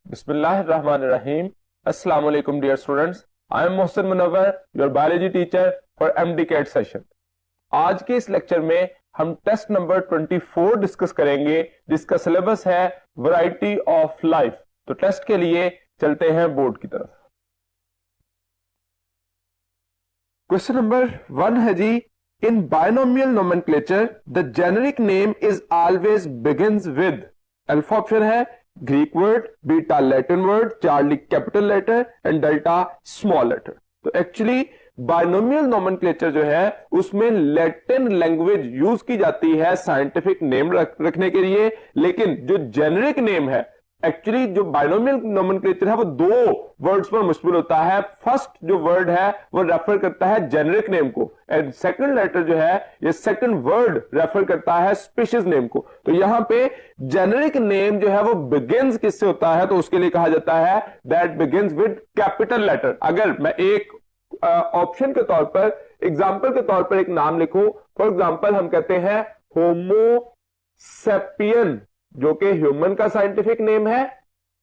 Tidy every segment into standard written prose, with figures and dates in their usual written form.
Bismillahirrahmanirrahim. Assalamu alaikum dear students. I am Mohsin Munawwar, your biology teacher for MD-CAT session. आज के इस lecture में हम test number 24 discuss करेंगे जिसका सिलेबस है वैरायटी ऑफ लाइफ। तो टेस्ट के लिए चलते हैं बोर्ड की तरफ। क्वेश्चन नंबर 1 है जी, in binomial nomenclature the generic name is always begins with. Alpha option है Greek word, beta Latin word, charlie capital letter and delta small letter. तो एक्चुअली बायनोमियल नोमेनक्लेचर जो है उसमें लैटिन लैंग्वेज यूज की जाती है साइंटिफिक नेम रखने के लिए, लेकिन जो जेनेरिक नेम है एक्चुअली जो बायनोमियल नोमेनक्लेचर है वो दो वर्ड्स पर मुश्तमिल होता है। फर्स्ट जो वर्ड है वो रेफर करता है जेनेरिक नेम को एंड सेकंड लेटर जो है ये सेकंड वर्ड रेफर करता है स्पीशीज नेम को। तो यहां पे जेनेरिक नेम जो है वो बिगिंस किससे होता है, तो उसके लिए कहा जाता है that begins with capital letter. अगर मैं एक ऑप्शन के तौर पर एग्जाम्पल के तौर पर एक नाम लिखूं, फॉर एग्जाम्पल हम कहते हैं होमोसेपियन जो कि ह्यूमन का साइंटिफिक नेम है।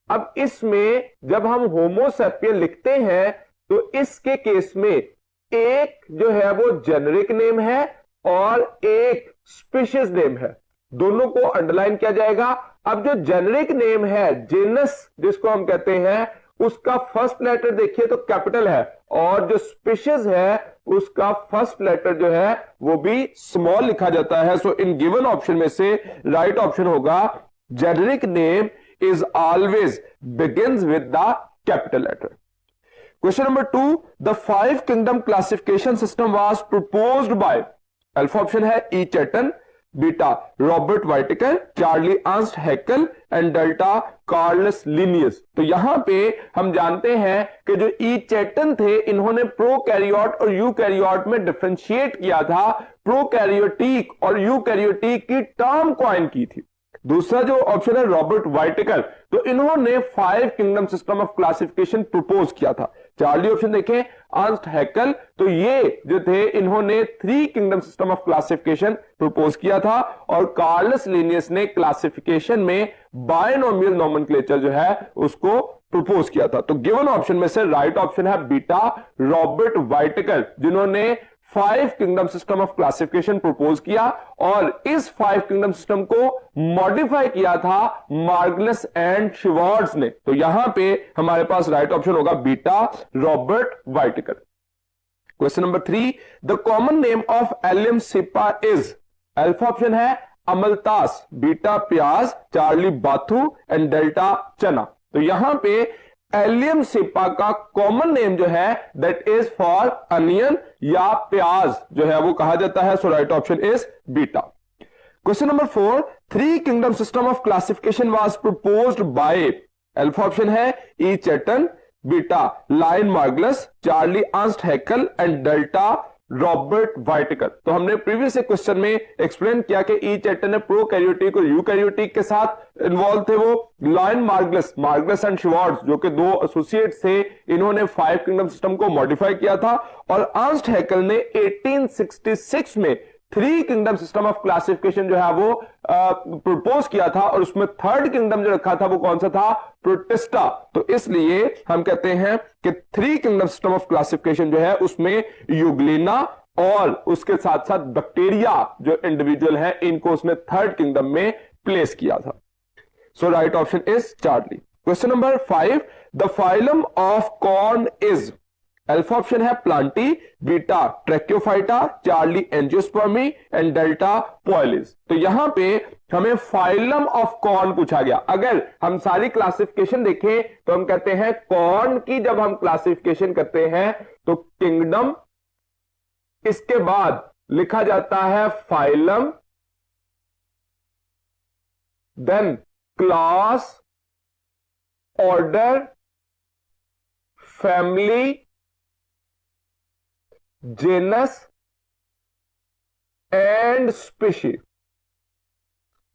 अब इसमें जब हम होमोसेपियन लिखते हैं तो इसके केस में एक जो है वो जेनेरिक नेम है और एक स्पीशीज नेम है, दोनों को अंडरलाइन किया जाएगा। अब जो जेनेरिक नेम है जेनस जिसको हम कहते हैं उसका फर्स्ट लेटर देखिए तो कैपिटल है और जो स्पीशीज है उसका फर्स्ट लेटर जो है वो भी स्मॉल लिखा जाता है। सो इन गिवन ऑप्शन में से राइट ऑप्शन होगा generic name is always begins with the capital letter. Question number 2, the 5 kingdom classification system was proposed by. Alpha option है E Chatton, beta Robert Whittaker, charlie Ernst Haeckel and delta Carolus Linnaeus. तो यहां पे हम जानते हैं कि जो ई चैटन थे इन्होंने प्रोकैरियोट और यूकैरियोट में डिफरेंशिएट किया था, प्रोकैरियोटिक और यूकैरियोटिक की टर्म कॉइन की थी। दूसरा जो ऑप्शन है रॉबर्ट वाइटेकर, तो इन्होंने 5 kingdom system of classification propose किया था। चार्ली ऑप्शन देखें अर्नस्ट हैकेल, तो ये जो थे इन्होंने 3 kingdom system of classification propose किया था और कार्लस लिनियस ने क्लासिफिकेशन में बायनोमियल नोमेनक्लेचर जो है उसको प्रपोज किया था। तो गिवन ऑप्शन में से राइट ऑप्शन है बीटा रॉबर्ट वाइटेकर जिन्होंने 5 kingdom system of classification propose किया और इस 5 किंगडम सिस्टम को मॉडिफाई किया था मार्गलस एंड शिवार्ड्स ने। तो यहां पे हमारे पास राइट ऑप्शन होगा beta Robert Whittaker. Question number 3, the common name of allium cepa is. Alpha option है अमलतास, बीटा प्याज, चार्ली बाथू एंड डेल्टा चना। तो यहां पे एलियम सिपा का कॉमन नेम जो है दैट इज फॉर अनियन या प्याज जो है वो कहा जाता है। So right option is beta. Question number 4, 3 kingdom system of classification was proposed by. Alpha option है E Chatton, beta Lynn Margulis, charlie Ernst Haeckel and delta Robert Whittaker. तो हमने प्रीवियस क्वेश्चन में एक्सप्लेन किया कि ई चैटन ने prokaryotic और eukaryotic के साथ इन्वॉल्व थे वो लाइन मार्गलस एंड शिवार्ड्स जो कि 2 एसोसिएट्स थे, इन्होंने 5 किंगडम सिस्टम को मॉडिफाई किया था और अर्नस्ट हैकेल ने 1866 में 3 किंगडम सिस्टम ऑफ क्लासिफिकेशन जो है वो प्रपोज किया था और उसमें थर्ड किंगडम जो रखा था वो कौन सा था, प्रोटिस्टा। तो इसलिए हम कहते हैं कि 3 किंगडम सिस्टम ऑफ क्लासिफिकेशन जो है उसमें यूग्लिना और उसके साथ साथ बैक्टीरिया जो इंडिविजुअल है इनको उसने थर्ड किंगडम में प्लेस किया था। So right option is charlie. Question number 5, the phylum of corn is. Alpha option है plantae, beta tracheophyta, charlie angiospermae and delta poales. तो यहां पे हमें फाइलम ऑफ कॉर्न पूछा गया। अगर हम सारी क्लासिफिकेशन देखें तो हम कहते हैं कॉर्न की जब हम क्लासिफिकेशन करते हैं तो किंगडम, इसके बाद लिखा जाता है phylum, then class, order, family, genus and species.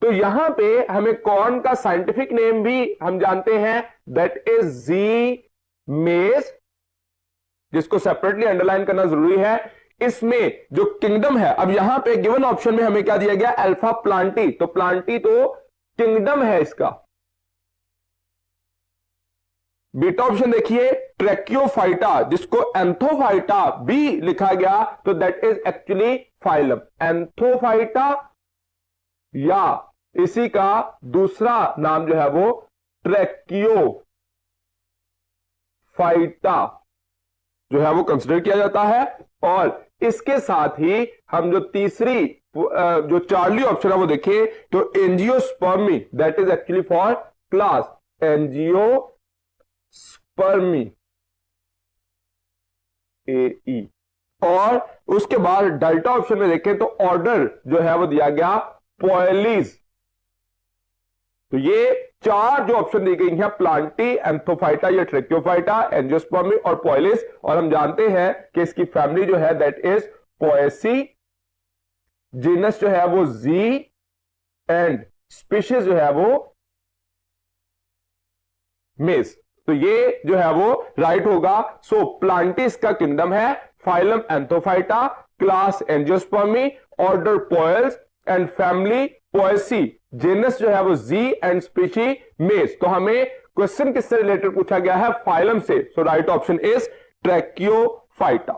तो यहां पे हमें कॉर्न का साइंटिफिक नेम भी हम जानते हैं दैट इज जी मेज, जिसको सेपरेटली अंडरलाइन करना जरूरी है। इसमें जो किंगडम है, अब यहां पे गिवन ऑप्शन में हमें क्या दिया गया, अल्फा प्लांटी। तो प्लांटी तो किंगडम है इसका, बीटा ऑप्शन देखिए ट्रैकियोफाइटा, जिसको एंथोफाइटा भी लिखा गया, तो दैट इज एक्चुअली फाइलम एंथोफाइटा, या इसी का दूसरा नाम जो है वो ट्रैकियोफाइटा जो है वो कंसिडर किया जाता है। और इसके साथ ही हम जो तीसरी जो चार्ली ऑप्शन है वो देखें तो angiospermae, that is actually for class angiospermae AE। और उसके बाद डेल्टा ऑप्शन में देखें तो ऑर्डर जो है वो दिया गया पॉयलीज। तो ये चार जो ऑप्शन दी गई हैं, प्लांटी, एंथोफाइटा या ट्रैकियोफाइटा, एंजियोस्पर्मी और पॉयलिस, और हम जानते हैं कि इसकी फैमिली जो है दैट इज पोएसी, जीनस जो है वो जी, एंड स्पीशीज जो है वो मेस। तो ये जो है वो राइट होगा। सो प्लांटिस का किंगडम है, phylum anthophyta, class angiospermae, order poales and family poaceae, genus जो है वो जी एंड स्पीशी मेस। तो हमें क्वेश्चन किससे रिलेटेड पूछा गया है? फाइलम से। So right option is tracheophyta.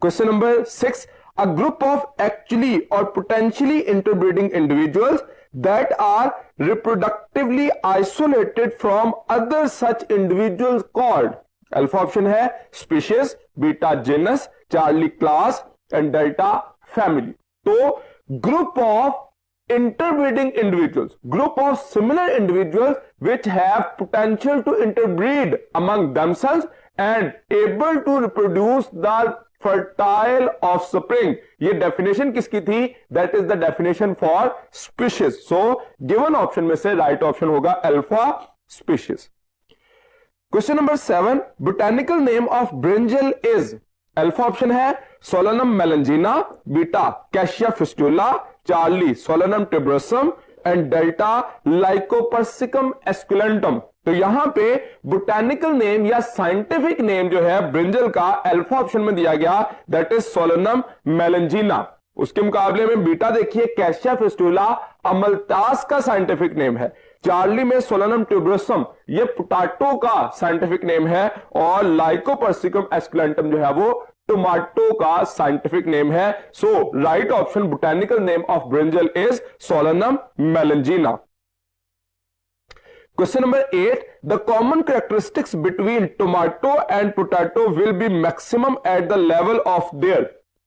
Question number 6, a group of actually or potentially interbreeding individuals that are reproductively isolated from other such individuals called, alpha option है species, beta genus, Charlie class and delta family. तो group of interbreeding individuals, group of similar individuals which have potential to interbreed among themselves and able to reproduce the fertile offspring। ये definition किसकी थी? That is the definition for species. So given option में से right option होगा alpha species. Question number 7, botanical name of brinjal is, alpha option है solanum melongena, beta cassia fistula, charlie solanum tuberosum and delta lycopersicum esculentum. तो यहां पे botanical name या scientific name जो है ब्रिंजल का अल्फा ऑप्शन में दिया गया, दैट इज सोलेनम मेलेंजिना। उसके मुकाबले में बीटा देखिए कैशिया फिस्टुला अमलतास का साइंटिफिक नेम है, चार्ली में सोलेनम ट्यूबरोसम ये पोटैटो का साइंटिफिक नेम है, और लाइकोपर्सिकम एस्कुलेंटम जो है वो टोमेटो का साइंटिफिक नेम है। So right option botanical name of brinjal is solanum melongena. Question number 8, the common characteristics between tomato and potato will be maximum at the level of their,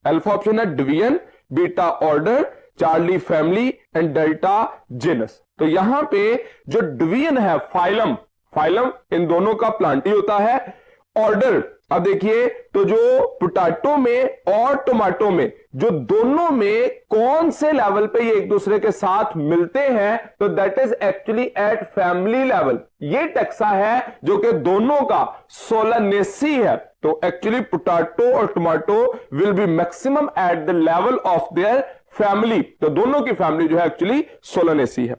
alpha option है division, beta order, Charlie family and delta genus. तो यहां पे जो division है phylum, phylum इन दोनों का Plantae होता है। ऑर्डर, अब देखिए तो जो पोटैटो में और टोमेटो में जो दोनों में कौन से लेवल पे ये एक दूसरे के साथ मिलते हैं, तो that is actually eight family level. ये टेक्सा है जो कि दोनों का सोलानेसी है। तो एक्चुअली पोटैटो और tomato will be maximum at the level of their family. तो दोनों की फैमिली जो है एक्चुअली सोलानेसी है।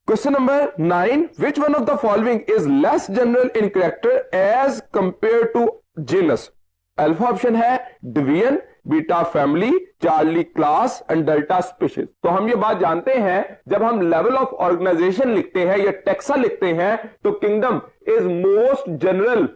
Question number 9, which one of the following is less general in character as compared to genus? Alpha option है division, beta family, charlie class and delta species. तो हम ये बात जानते हैं जब हम लेवल ऑफ ऑर्गेनाइजेशन लिखते हैं या टेक्सा लिखते हैं तो किंगडम इज मोस्ट जनरल,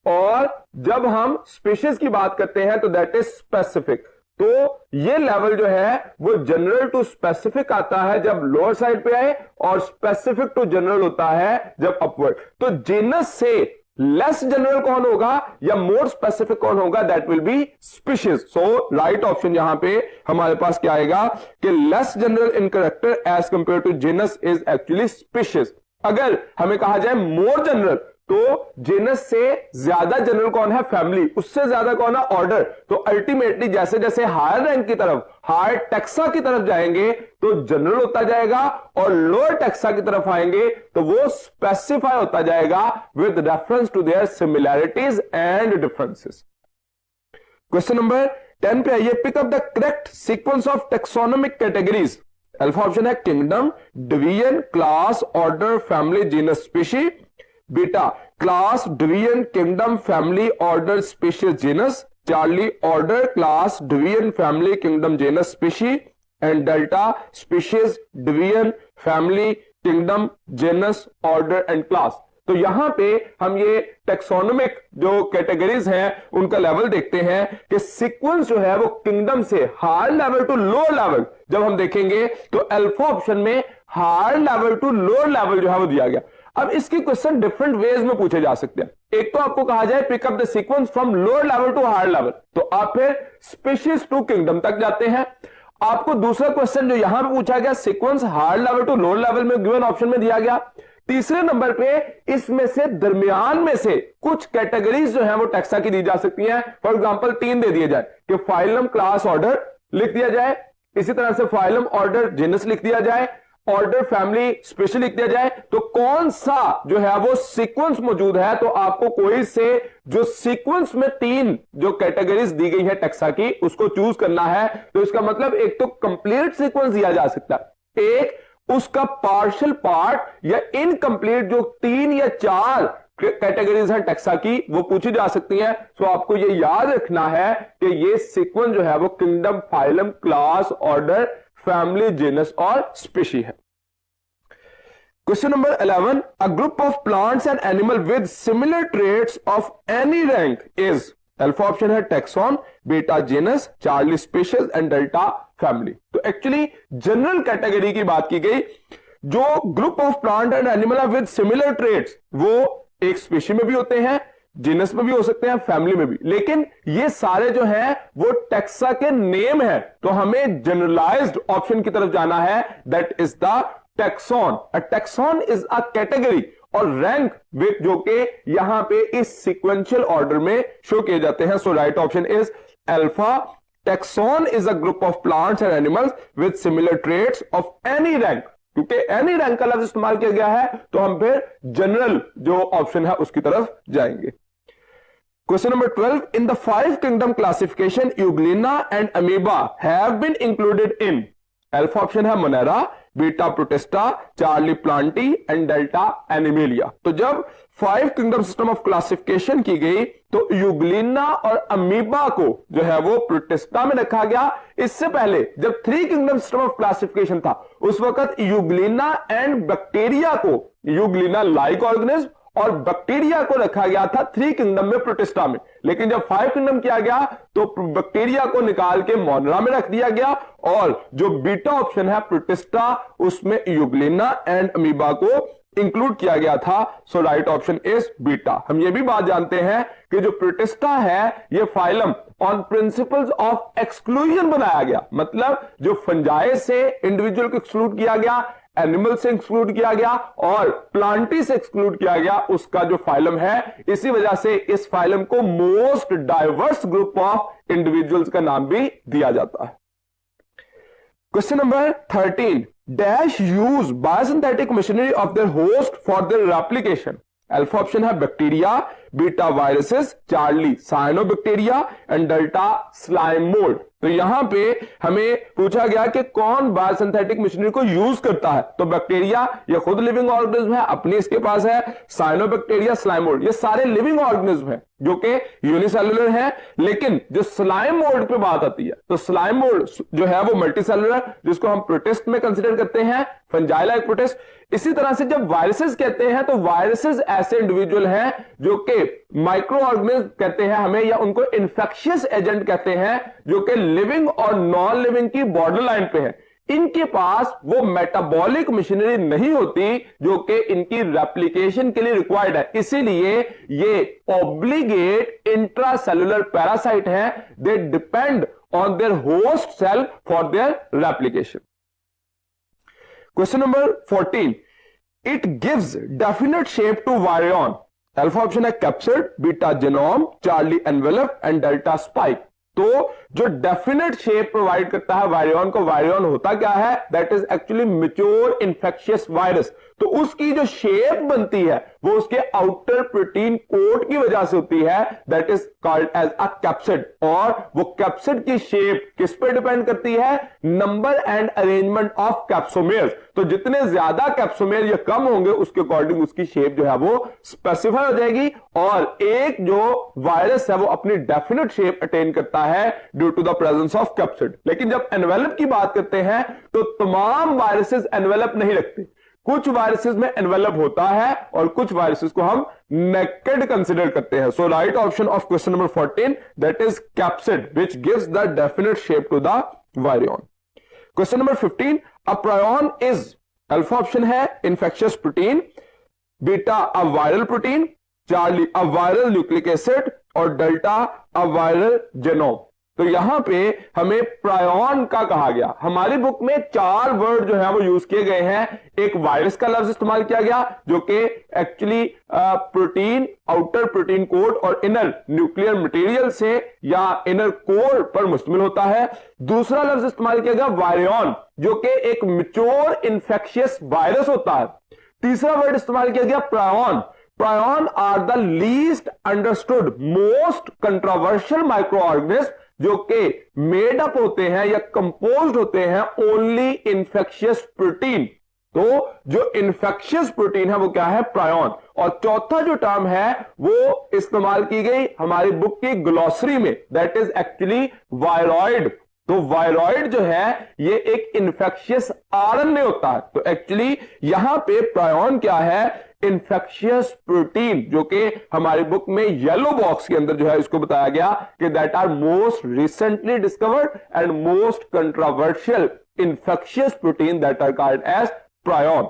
और जब हम स्पीशीज की बात करते हैं तो दैट इज स्पेसिफिक। तो ये लेवल जो है वो जनरल टू स्पेसिफिक आता है जब लोअर साइड पे आए, और स्पेसिफिक टू जनरल होता है जब अपवर्ड। तो जीनस से लेस जनरल कौन होगा या मोर स्पेसिफिक कौन होगा? That will be species. So right option यहां पे हमारे पास क्या आएगा कि less general in character as compare to genus is actually species. अगर हमें कहा जाए मोर जनरल, तो जेनस से ज्यादा जनरल कौन है? फैमिली। उससे ज्यादा कौन है? ऑर्डर। तो अल्टीमेटली जैसे जैसे हायर रैंक की तरफ, हायर टेक्सा की तरफ जाएंगे तो जनरल होता जाएगा, और लोअर टेक्सा की तरफ आएंगे तो वो स्पेसिफाई होता जाएगा with reference to their similarities and differences. Question number 10 पे आइए, pick up the correct sequence of taxonomic categories. Alpha option है kingdom, division, class, order, family, genus, species, beta class, division, kingdom, family, order, species, genus, charlie order, class, division, family, kingdom, genus, species, and delta species, division, family, kingdom, genus, order and class. तो यहां पे हम ये taxonomic जो categories हैं उनका level देखते हैं कि सीक्वेंस जो है वो किंगडम से higher level to lower level जब हम देखेंगे तो अल्फा ऑप्शन में higher level to lower level जो है वो दिया गया। अब इसकी क्वेश्चन डिफरेंट वेज में पूछे जा सकते हैं। एक तो आपको कहा जाए pick up the sequence from lower level to higher level, तो आप फिर स्पीशीज टू किंगडम तक जाते हैं। आपको दूसरा क्वेश्चन जो यहां पे पूछा गया sequence higher level to lower level में गिवन ऑप्शन में दिया गया। तीसरे नंबर पे इसमें से दरमियान में से कुछ कैटेगरीज जो है वो टेक्सा की दी जा सकती हैं। फॉर एग्जांपल 3 दे दिए जाए कि फाइलम, क्लास, ऑर्डर लिख दिया जाए, इसी तरह से फाइलम, ऑर्डर, जीनस लिख दिया जाए, ऑर्डर, फैमिली, स्पेशल लिख दिया जाए। तो कौन सा जो है वो सीक्वेंस मौजूद है, तो आपको कोई से जो सीक्वेंस में 3 जो कैटेगरीज दी गई है टेक्सा की उसको चूज करना है। तो इसका मतलब एक तो कंप्लीट सीक्वेंस दिया जा सकता है, एक उसका पार्शियल पार्ट या इनकंप्लीट जो 3 या 4 कैटेगरीज हैं टेक्सा की वो पूछी जा सकती हैं। सो आपको ये याद रखना है कि ये सीक्वेंस जो है वो kingdom, phylum, class, order, family, genus और स्पीशी है। Question number 11, a group of plants and animal with similar traits of any rank is, alpha option है taxon, beta genus, charlie special and delta family. तो actually general category की बात की गई। जो group of plant and animal with similar traits वो एक species में भी होते हैं, जीनस में भी हो सकते हैं, फैमिली में भी, लेकिन ये सारे जो हैं वो टेक्सा के नेम है। तो हमें जनरलाइज्ड ऑप्शन की तरफ जाना है, that is the tax on. A tax on is a category और रैंक विथ जो कि यहां पे इस सीक्वेंशियल ऑर्डर में शो किए जाते हैं। So right option is alpha. Taxon is a group of plants and animals with similar traits of any rank. क्योंकि एनी रैंक का लफ्ज इस्तेमाल किया गया है तो हम फिर जनरल जो ऑप्शन है उसकी तरफ जाएंगे। Question number 12, in the 5 kingdom classification euglena and amoeba have been included in, alpha option है monera, beta protista, charlie plantae and delta animalia. तो जब 5 किंगडम सिस्टम ऑफ क्लासिफिकेशन की गई तो यूग्लिना और अमीबा को जो है वो प्रोटिस्टा में रखा गया। इससे पहले जब 3 किंगडम सिस्टम ऑफ क्लासिफिकेशन था उस वक्त यूग्लिना एंड बैक्टीरिया को, यूग्लिना लाइक ऑर्गेनिज्म और बैक्टीरिया को रखा गया था 3 किंगडम में प्रोटिस्टा में। लेकिन जब 5 किंगडम किया गया तो बैक्टीरिया को निकाल के मोनेरा में रख दिया गया और जो बीटा ऑप्शन है प्रोटिस्टा उसमें यूग्लिना एंड अमीबा को इंक्लूड किया गया था। So right option is beta. हम ये भी बात जानते हैं कि जो प्रोटिस्टा है ये phylum on principles of exclusion बनाया गया, मतलब जो फंजाई से इंडिविजुअल को एक्सक्लूड किया गया, एनिमल से एक्सक्लूड किया गया और प्लांटी से एक्सक्लूड किया गया, उसका जो फाइलम है। इसी वजह से इस फाइलम को most diverse group of individuals का नाम भी दिया जाता है। Question number 13, dash use biosynthetic machinery of their host for their replication, alpha option है bacteria, beta viruses, charlie cyanobacteria and delta slime mould. तो यहां पे हमें पूछा गया कि कौन बायोसिंथेटिक मशीनरी को यूज करता है। तो बैक्टीरिया ये खुद लिविंग ऑर्गेनिज्म है, अपनी इसके पास है, साइनोबैक्टीरिया, स्लाइम मोल्ड ये सारे लिविंग ऑर्गेनिज्म हैं जो कि यूनिसेलुलर हैं। लेकिन जो स्लाइम मोल्ड पे बात आती है तो स्लाइम मोल्ड जो है वो मल्टीसेलुलर, जिसको हम प्रोटिस्ट में कंसीडर करते हैं, फंजाई लाइक प्रोटिस्ट। इसी तरह से जब वायरसेस कहते हैं तो वायरसेस ऐसे इंडिविजुअल हैं जो कि माइक्रो ऑर्गेनिज्म कहते हैं हमें, या उनको इन्फेक्शियस एजेंट कहते हैं जो कि लिविंग और नॉन लिविंग की बॉर्डर लाइन पे है। इनके पास वो मेटाबॉलिक मशीनरी नहीं होती जो कि इनकी रेप्लिकेशन के लिए रिक्वायर्ड है, इसीलिए ये ऑब्लिगेट इंट्रासेलुलर पैरासाइट हैं। They depend on their host cell for their replication. Question number 14, it gives definite shape to virion, alpha option है capsid, beta genome, charlie envelope and delta spike. तो जो definite shape provide करता है virion को, virion होता क्या है, that is actually mature infectious virus. तो उसकी जो शेप बनती है वो उसके आउटर प्रोटीन कोट की वजह से होती है, that is called as a capsid. और वो कैप्सिड की शेप किस पे डिपेंड करती है, नंबर एंड अरेंजमेंट ऑफ कैप्सोमेयर्स। तो जितने ज्यादा कैप्सोमेयर या कम होंगे उसके अकॉर्डिंग उसकी शेप जो है वो स्पेसिफाई हो जाएगी और एक जो वायरस है वो अपनी डेफिनेट शेप अटेन करता है due to the presence of capsid. लेकिन जब एनवेलप की बात करते हैं तो तमाम वायरसेस एनवेलप नहीं रखते, कुछ वायरसेस में एनवेलप होता है और कुछ वायरसेस को हम नेकेड कंसिडर करते हैं. So right option of question number 14 that is capsid which gives the definite shape to the virion. Question number 15 a prion is, alpha option है infectious protein, beta a viral protein, charlie a viral nucleic acid और delta a viral genome. तो यहां पे हमें prion का कहा गया. हमारी बुक में 4 वर्ड जो है वो यूज किए गए हैं. एक वायरस का लफ्ज इस्तेमाल किया गया जो कि actually protein, outer protein code और इनर न्यूक्लियर मटेरियल से या इनर कोर पर मुश्तमिल होता है. दूसरा लफ्ज इस्तेमाल किया गया वायरियन जो कि एक मैच्योर इन्फेक्शियस वायरस होता है. तीसरा वर्ड इस्तेमाल किया गया prion. Prion are the least understood most controversial microorganism जो कि मेड अप होते हैं या कंपोज्ड होते हैं ओनली इन्फेक्शियस प्रोटीन. तो जो इन्फेक्शियस प्रोटीन है वो क्या है? प्रायोन. और चौथा जो टर्म है वो इस्तेमाल की गई हमारी बुक की ग्लॉसरी में, दैट इज एक्चुअली वायरॉइड. तो वायरॉइड जो है ये एक इन्फेक्शियस आरएनए होता है. तो एक्चुअली यहां पे प्रायोन क्या है? इन्फेक्शियस प्रोटीन, जो कि हमारी बुक में येलो बॉक्स के अंदर जो है इसको बताया गया कि that are most recently discovered and most controversial infectious protein that are called as prion.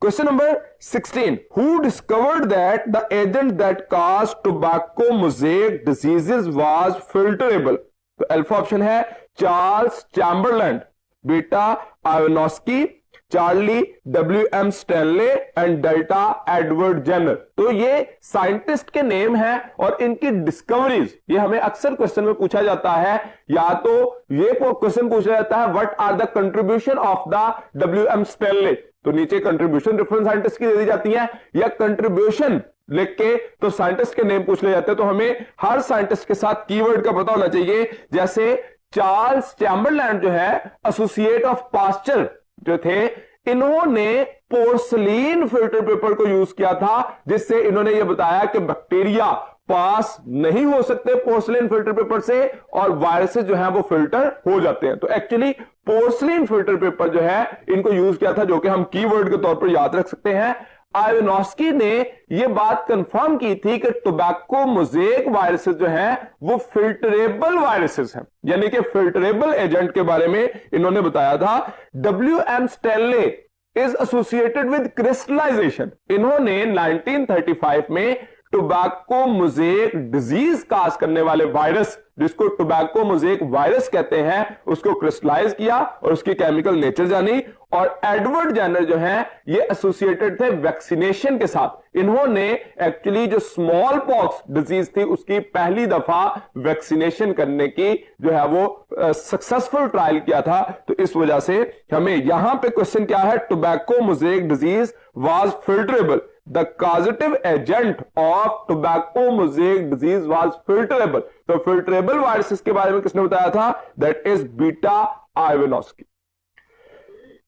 Question number 16. Who discovered that the agent that caused tobacco mosaic diseases was filterable? तो alpha option है Charles Chamberland, beta Ivanowsky, charlie W.M. Stanley and delta Edward Jenner. तो ये scientist के name हैं और इनकी discoveries ये हमें अक्सर क्वेश्चन में पूछा जाता है. या तो ये क्वेश्चन पूछा जाता है what are the contribution of the W.M. Stanley, तो नीचे कंट्रीब्यूशन डिफरेंट साइंटिस्ट की दे दी जाती है, या कंट्रीब्यूशन लिख के तो साइंटिस्ट के नेम पूछ ले जाते हैं. तो हमें हर साइंटिस्ट के साथ कीवर्ड का पता होना चाहिए. जैसे चार्ल्स चैम्बरलैंड जो है एसोसिएट ऑफ पास्चर जो थे, इन्होंने पोर्सलीन फिल्टर पेपर को यूज किया था जिससे इन्होंने यह बताया कि बैक्टीरिया पास नहीं हो सकते पोर्सलीन फिल्टर पेपर से और वायरसेस जो है वो फिल्टर हो जाते हैं. तो एक्चुअली पोर्सलीन फिल्टर पेपर जो है इनको यूज किया था, जो कि हम कीवर्ड के तौर पर याद रख सकते हैं. आयोनोस्की ने यह बात कंफर्म की थी कि टोबैको मोज़ेक वायरसेस जो हैं वो फिल्टरेबल वायरसेस हैं, यानी कि फिल्टरेबल एजेंट के बारे में इन्होंने बताया था. W.M. Stanley is associated with crystallisation. इन्होंने 1935 में टोबैको मोज़ेक डिजीज काज करने वाले वायरस, जिसको टोबैको मोज़ेक वायरस कहते हैं, उसको क्रिस्टलाइज किया और उसकी केमिकल नेचर जानी. और एडवर्ड जेनर जो है ये एसोसिएटेड थे वैक्सीनेशन के साथ. इन्होंने एक्चुअली जो स्मॉल पॉक्स डिजीज थी उसकी पहली दफा वैक्सीनेशन करने की जो है वो सक्सेसफुल ट्रायल किया था. तो इस वजह से हमें यहां पे क्वेश्चन क्या है? Tobacco mosaic disease was filterable. The causative agent of tobacco mosaic disease was filterable. तो filterable वायरसेस के बारे में किसने बताया था? That is beta Ivanowsky.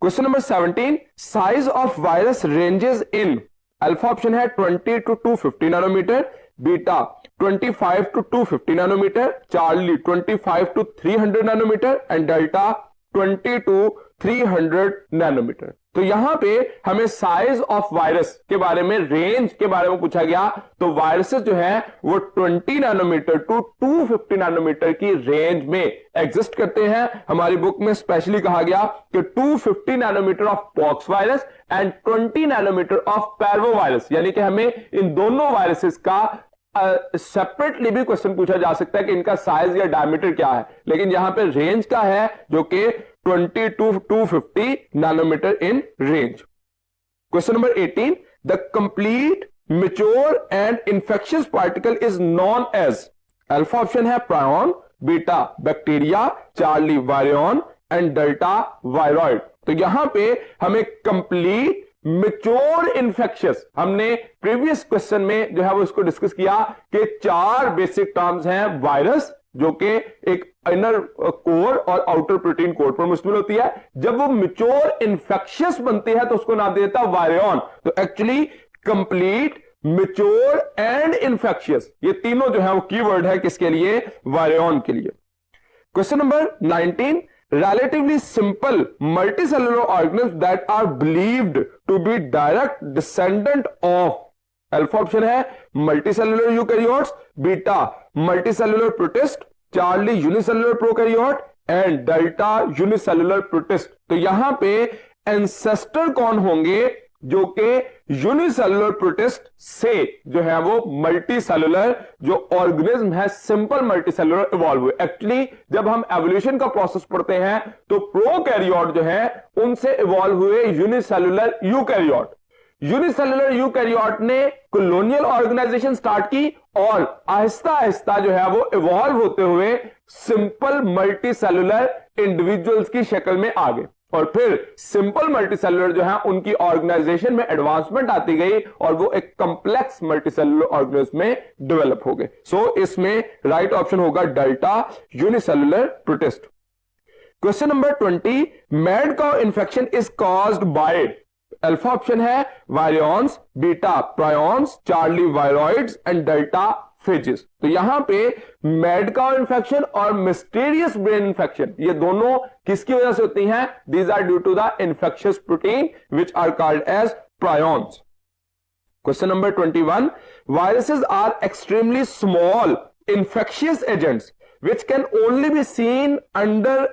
Question number 17. Size of virus ranges in, alpha option है 20 to 250 nanometre, beta 25 to 250 nanometre, charlie 25 to 300 nanometre and delta 20 to 300 nanometre. तो यहां पे हमें साइज ऑफ वायरस के बारे में, रेंज के बारे में पूछा गया. तो वायरसेस जो है वो 20 नैनोमीटर टू 250 नैनोमीटर की रेंज में एग्जिस्ट करते हैं. हमारी बुक में स्पेशली कहा गया कि 250 nanometre of pox virus and 20 nanometre of parvo virus, यानी कि हमें इन दोनों वायरसेस का सेपरेटली भी क्वेश्चन पूछा जा सकता है कि इनका साइज या डायमीटर क्या है. लेकिन यहां पे रेंज का है जो कि 20 to 250 nanometre in range. Question number 18. The complete mature and infectious particle is known as, alpha option है prion, beta bacteria, charlie virion and delta viroid. तो यहां पे हमें कंप्लीट मैच्योर इन्फेक्शियस, हमने प्रीवियस क्वेश्चन में जो है वो इसको डिस्कस किया कि 4 बेसिक टर्म्स हैं. वायरस जो कि एक इनर कोर और आउटर प्रोटीन कोर पर मुश्तमिल होती है. जब वो मैच्योर इन्फेक्शियस बनती है तो उसको नाम दिया जाता है वायरियन. तो actually complete, mature and infectious, ये तीनों जो है वो कीवर्ड है किसके लिए? वायरियन के लिए. Question number 19. relatively simple multicellular organisms that are believed to be direct descendant of alpha option है multicellular eukaryotes, beta multicellular protist, charlie unicellular prokaryote and delta unicellular protist. तो यहां पे एंसेस्टर कौन होंगे जो कि यूनिसेलुलर प्रोटिस्ट से जो है वो मल्टीसेलुलर जो ऑर्गेनिज्म है सिंपल मल्टीसेलुलर इवॉल्व हुए। एक्चुअली जब हम एवोल्यूशन का प्रोसेस पढ़ते हैं तो प्रोकैरियोट जो है उनसे इवॉल्व हुए यूनिसेलुलर यूकैरियोट। यूनिसेलुलर यूकैरियोट ने कॉलोनियल ऑर्गेनाइजेशन स्टार्ट की और आहिस्ता आहिस्ता जो है वो इवॉल्व होते हुए सिंपल मल्टीसेलुलर इंडिविजुअल्स की शक्ल में आ गए और फिर सिंपल मल्टीसेलुलर जो है उनकी ऑर्गेनाइजेशन में एडवांसमेंट आती गई और वो एक कॉम्प्लेक्स मल्टीसेलुलर ऑर्गेनिज्म में डेवलप हो गए। सो इसमें राइट ऑप्शन होगा delta unicellular protist. Question number 20, mad cow infection is caused by alpha option है virions, beta prions, charlie viroids and delta phages. तो यहां पे मैड काउ इन्फेक्शन और मिस्टीरियस ब्रेन इन्फेक्शन ये दोनों किसकी वजह से होती हैं? These are due to the infectious protein which are called as prions. Question number 21, viruses are extremely small infectious agents which can only be seen under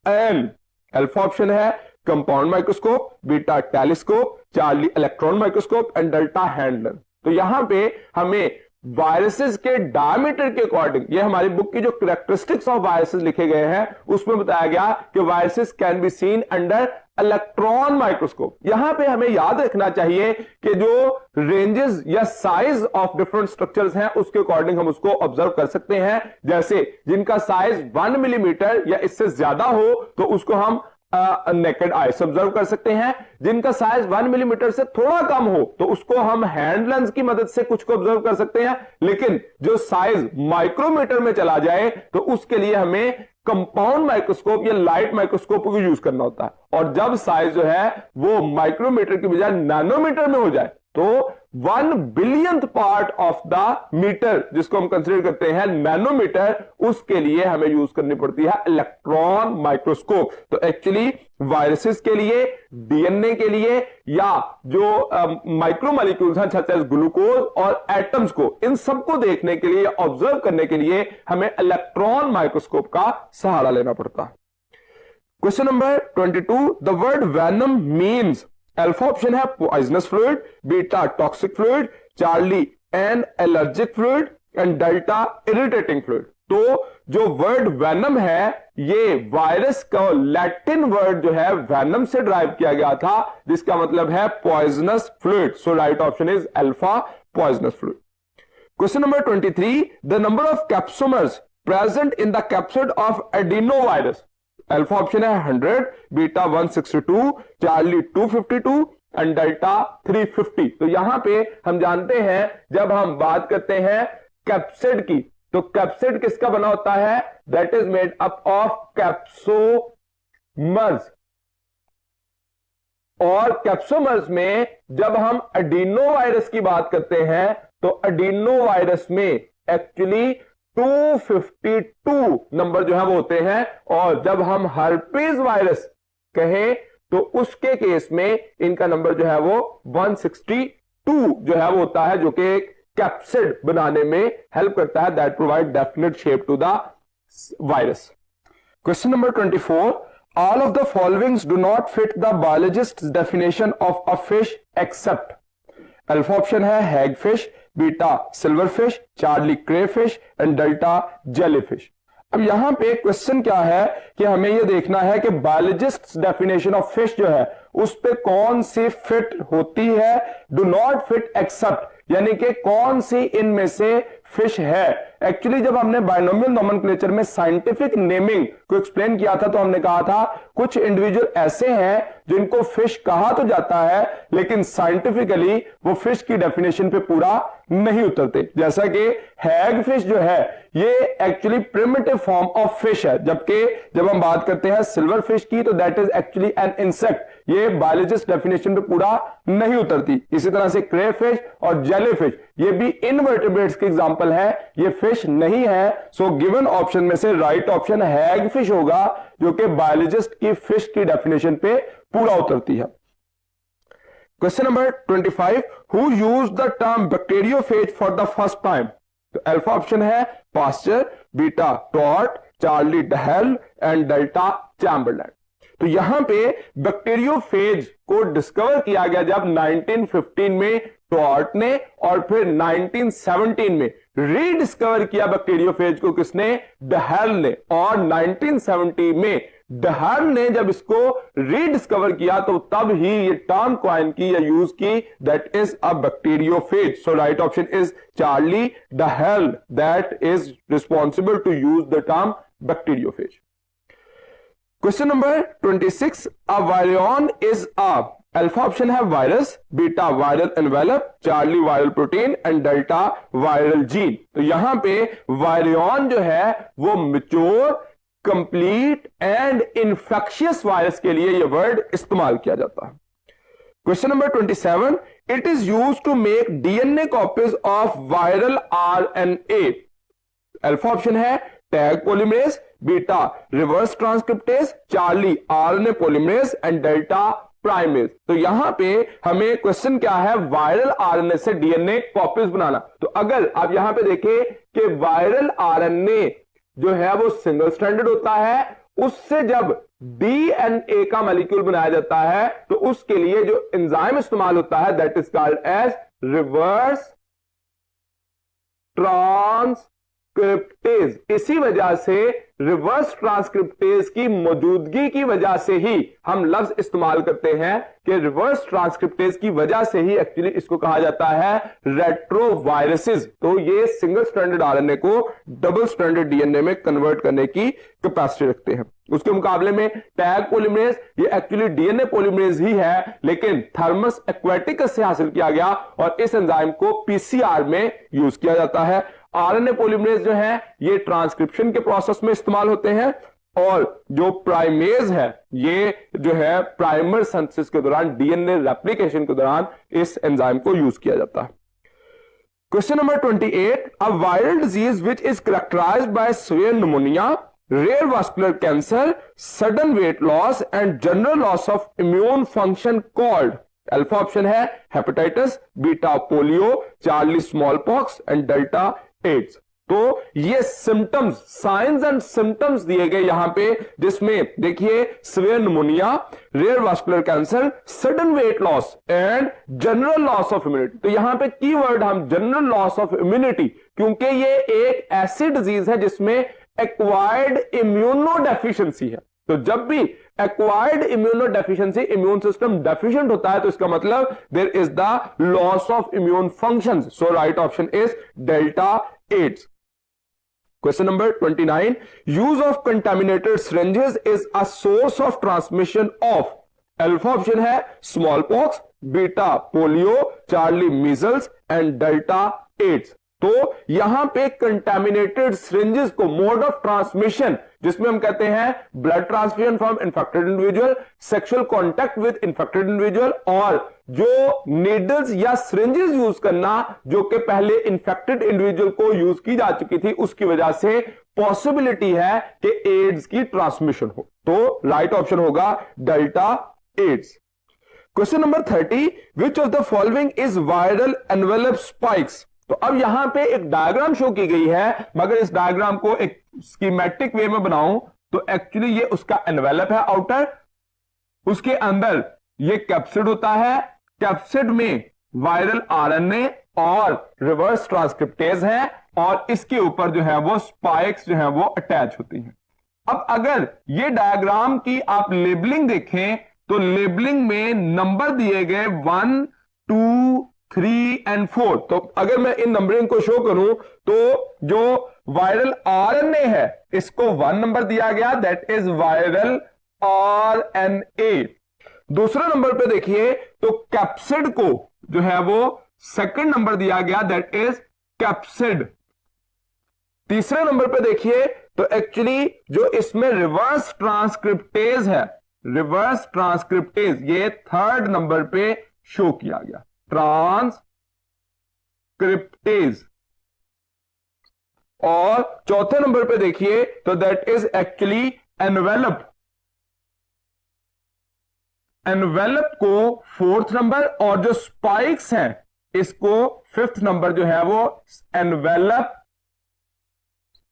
an alpha option है compound microscope, beta telescope, charlie electron microscope and delta handler. तो यहां पे हमें viruses के diameter के according, ये हमारी book की जो कैरेक्टरिस्टिक्स ऑफ वायरसेस लिखे गए हैं उसमें बताया गया कि viruses can be seen under electron microscope. यहां पे हमें याद रखना चाहिए कि जो रेंजेस या साइज ऑफ डिफरेंट स्ट्रक्चर्स हैं उसके अकॉर्डिंग हम उसको ऑब्जर्व कर सकते हैं। जैसे जिनका साइज 1 मिलीमीटर या इससे ज्यादा हो तो उसको हम नेकेड आई से ऑब्जर्व कर सकते हैं। जिनका साइज 1 मिलीमीटर से थोड़ा कम हो तो उसको हम हैंड लेंस की मदद से कुछ को ऑब्जर्व कर सकते हैं। लेकिन जो साइज माइक्रोमीटर में चला जाए तो उसके लिए हमें कंपाउंड माइक्रोस्कोप या लाइट माइक्रोस्कोप को यूज करना होता है। और जब साइज जो है वो माइक्रोमीटर की बजाय नैनोमीटर में हो जाए तो 1 billionth part of the metre जिसको हम कंसीडर करते हैं नैनोमीटर, उसके लिए हमें यूज करनी पड़ती है इलेक्ट्रॉन माइक्रोस्कोप। तो एक्चुअली वायरसेस के लिए, डीएनए के लिए या जो माइक्रोमोलिक्यूल्स हैं सच एज ग्लूकोज और एटम्स को, इन सबको देखने के लिए, ऑब्जर्व करने के लिए हमें इलेक्ट्रॉन माइक्रोस्कोप का सहारा लेना पड़ता है। Question number 22, the word venom means alpha option है poisonous fluid, beta toxic fluid, charlie an allergic fluid and delta irritating fluid. तो जो वर्ड वेनम है ये वायरस का लैटिन वर्ड जो है वेनम से ड्राइव किया गया था जिसका मतलब है poisonous fluid. So right option is alpha poisonous fluid. Question number 23, the number of capsomeres present in the capsid of adeno virus. Alpha option है 100, बीटा 162, चार्ली 252 एंड डेल्टा 350। तो यहां पे हम जानते हैं जब हम बात करते हैं कैप्सिड की तो कैप्सिड किसका बना होता है? That is made up of capsomeres. और कैप्सोमर्स में जब हम एडिनो वायरस की बात करते हैं तो एडिनो वायरस में एक्चुअली 252 नंबर जो है वो होते हैं। और जब हम हर्पीज वायरस कहें तो उसके केस में इनका नंबर जो है वो 162 जो है वो होता है, जो कि एक कैप्सिड बनाने में हेल्प करता है, that provide definite shape to the virus. Question number 24, all of the followings do not fit the biologist definition of a fish except. Alpha option है hagfish, beta silverfish, charlie crayfish and delta jellyfish. अब यहां पे question क्या है कि हमें यह देखना है कि बायोलॉजिस्ट डेफिनेशन ऑफ फिश जो है उस पे कौन सी फिट होती है, डू नॉट फिट एक्सेप्ट, यानी कि कौन सी इनमें से फिश है। एक्चुअली जब हमने बायनोमियल नोमेनक्लेचर में साइंटिफिक नेमिंग को एक्सप्लेन किया था तो हमने कहा था कुछ इंडिविजुअल ऐसे हैं जिनको फिश कहा तो जाता है लेकिन साइंटिफिकली वो फिश की डेफिनेशन पे पूरा नहीं उतरते। जैसा कि हैग फिश जो है ये actually primitive form of fish है, जबकि जब हम बात करते हैं सिल्वर फिश की तो that is actually an insect, ये बायोलॉजिस्ट डेफिनेशन पे पूरा नहीं उतरती। इसी तरह से क्रेफिश और जेलीफिश ये भी इनवर्टेब्रेट्स के एग्जांपल है, ये फिश नहीं है। सो गिवन ऑप्शन में से राइट ऑप्शन हैगफिश होगा, जो कि बायोलॉजिस्ट की फिश की डेफिनेशन पे पूरा उतरती है। Question number 25, who used the term bacteriophage for the first time? तो अल्फा ऑप्शन है Pasteur, beta Twort, charlie d'Herelle and delta Chamberland. तो यहां पे बैक्टीरियोफेज को डिस्कवर किया गया जब 1915 में टॉर्ट ने, और फिर 1917 में रीडिस्कवर किया बैक्टीरियोफेज को किसने? डहेल ने। और 1970 में डहेल ने जब इसको रीडिस्कवर किया तो तब ही ये टर्म कॉइन की या यूज की, that is a bacteriophage. So right option is charlie d'Herelle, that is responsible to use the term bacteriophage. Question number 26, a virion is a, alpha option है virus, beta viral envelope, charlie viral protein and delta viral gene. तो यहां पे virion जो है वो mature, complete and infectious virus के लिए यह वर्ड इस्तेमाल किया जाता है। Question number 27, it is used to make DNA copies of viral RNA. Alpha option है Taq polymerase, beta reverse transcriptase, charlie RNA polymerase and delta primase. तो यहां पे हमें क्वेश्चन क्या है? वायरल आरएनए से डीएनए कॉपीज बनाना। तो अगर आप यहां पे देखें कि वायरल आरएनए जो है वो सिंगल स्ट्रैंडेड होता है, उससे जब डीएनए का मॉलिक्यूल बनाया जाता है तो उसके लिए जो एंजाइम इस्तेमाल होता है that is called as reverse transcriptase. इसी वजह से रिवर्स ट्रांसक्रिप्टेज की मौजूदगी की वजह से ही हम लफ्ज इस्तेमाल करते हैं कि रिवर्स ट्रांसक्रिप्टेज की वजह से ही एक्चुअली इसको कहा जाता है रेट्रोवायरसेस। तो ये सिंगल स्ट्रैंडेड आरएनए को डबल स्ट्रैंडेड डीएनए में कन्वर्ट करने की कैपेसिटी रखते हैं। उसके मुकाबले में टैग पॉलीमरेज ये एक्चुअली डीएनए पॉलीमरेज ही है, लेकिन थर्मस एक्वेटिकस से हासिल किया गया और इस एंजाइम को पीसीआर में यूज किया जाता है। आरएनए पॉलीमरेज जो है ये ट्रांसक्रिप्शन के प्रोसेस में इस्तेमाल होते हैं, और जो प्राइमेज है ये जो है प्राइमर सिंथेसिस के दौरान, डीएनए रेप्लिकेशन के दौरान इस एंजाइम को यूज किया जाता है। Question number 28, a viral disease which is characterised by severe pneumonia, rare vascular cancer, sudden weight loss and general loss of immune function called. Alpha option है hepatitis, beta polio, charlie smallpox and delta AIDS. तो ये symptoms, science and symptoms दिए गए यहां पे, जिसमें देखिए severe pneumonia, rare vascular cancer, sudden weight loss and general loss of immunity. तो यहां पे कीवर्ड हम जनरल लॉस ऑफ इम्यूनिटी, क्योंकि ये एक ऐसी डिजीज है जिसमें एक्वायर्ड इम्यूनोडेफिशिएंसी है। तो जब भी acquired immunodeficiency, immune system deficient होता है, तो इसका मतलब there is the loss of immune functions. So right option is delta AIDS. Question number 29, use of contaminated syringes is a source of transmission of, alpha option है smallpox, beta polio, Charlie measles and delta AIDS. तो यहां पे contaminated syringes को mode of transmission, जिसमें हम कहते हैं blood transfusion from infected individual, sexual contact with infected individual, और जो नीडल्स या सिरिंजेस यूज करना जो कि पहले इन्फेक्टेड इंडिविजुअल को यूज की जा चुकी थी, उसकी वजह से पॉसिबिलिटी है कि एड्स की ट्रांसमिशन हो। तो राइट ऑप्शन होगा delta AIDS. Question number 30, which of the following is viral envelope spikes. तो अब यहां पे एक डायग्राम शो की गई है, मगर इस डायग्राम को एक स्कीमेटिक वे में बनाऊं तो एक्चुअली ये उसका एनवेलप है आउटर, उसके अंदर ये कैप्सिड होता है, कैप्सिड में वायरल आरएनए और रिवर्स ट्रांसक्रिप्टेज है, और इसके ऊपर जो है वो स्पाइक्स जो है वो अटैच होती हैं। अब अगर ये डायग्राम की आप लेबलिंग देखें तो लेबलिंग में नंबर दिए गए 1, 2, 3 एंड 4। तो अगर मैं इन नंबरिंग को शो करूं तो जो वायरल आरएनए है इसको 1 नंबर दिया गया, दैट इज वायरल आरएनए। दूसरे नंबर पे देखिए तो कैप्सिड को जो है वो सेकंड नंबर दिया गया, दैट इज कैप्सिड। तीसरे नंबर पे देखिए तो एक्चुअली जो इसमें रिवर्स ट्रांसक्रिप्टेज है रिवर्स ट्रांसक्रिप्टेज, ये थर्ड नंबर पे शो किया गया, ट्रांसक्रिप्टेज। और चौथे नंबर पे देखिए तो that is actually envelope. Envelope को फोर्थ नंबर, और जो स्पाइक्स हैं इसको फिफ्थ नंबर जो है वो एनवेलप